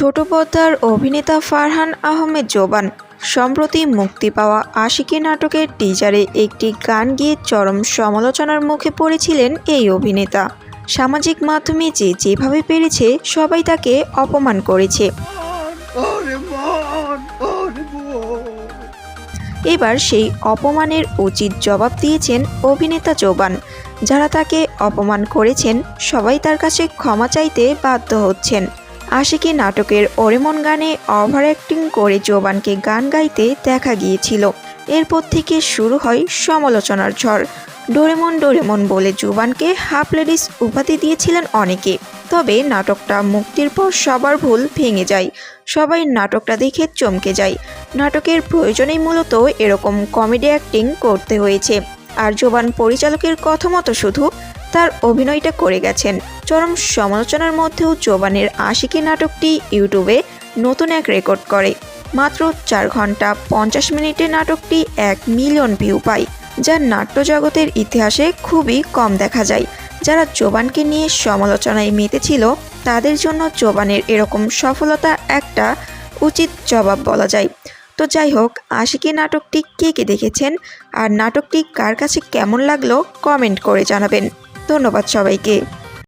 ছোট পর্দার অভিনেতা ফারহান আহমেদ জোবান সম্প্রতি মুক্তি পাওয়া আশিকী নাটকের টিজারে একটি গান গেয়ে চরম সমালোচনার মুখে পড়েছিলেন এই অভিনেতা। সামাজিক মাধ্যমে যেভাবে পেরেছে সবাই তাকে অপমান করেছে। এবার সেই অপমানের উচিত জবাব দিয়েছেন অভিনেতা জোবান। যারা তাকে অপমান করেছেন সবাই তার কাছে ক্ষমা চাইতে বাধ্য হচ্ছেন। আশিকী নাটকের ওরেমন গানে ওভার অ্যাক্টিং করে জোবানকে গান গাইতে দেখা গিয়েছিল। এরপর থেকে শুরু হয় সমালোচনার ঝড়। ডোরেমন ডোরেমন বলে জোবানকে হাফ লেডিস উপাধি দিয়েছিলেন অনেকে। তবে নাটকটা মুক্তির পর সবার ভুল ভেঙে যায়। সবাই নাটকটা দেখে চমকে যায়। নাটকের প্রয়োজনেই মূলত এরকম কমেডি অ্যাক্টিং করতে হয়েছে। আর জোবান পরিচালকের কথা মতো শুধু তার অভিনয়টা করে গেছেন। চরম সমালোচনার মধ্যেও জোবানের আশিকী নাটকটি ইউটিউবে নতুন এক রেকর্ড করে। মাত্র 4 ঘন্টা 50 মিনিটে নাটকটি 1 মিলিয়ন ভিউ পায়, যা নাট্যজগতের ইতিহাসে খুবই কম দেখা যায়। যারা জোবানকে নিয়ে সমালোচনায় মেতেছিল তাদের জন্য জোবানের এরকম সফলতা একটা উচিত জবাব বলা যায়। তো যাই হোক, আশিকী নাটকটি কে দেখেছেন আর নাটকটি কার কাছে কেমন লাগলো কমেন্ট করে জানাবেন। ধন্যবাদ সবাইকে।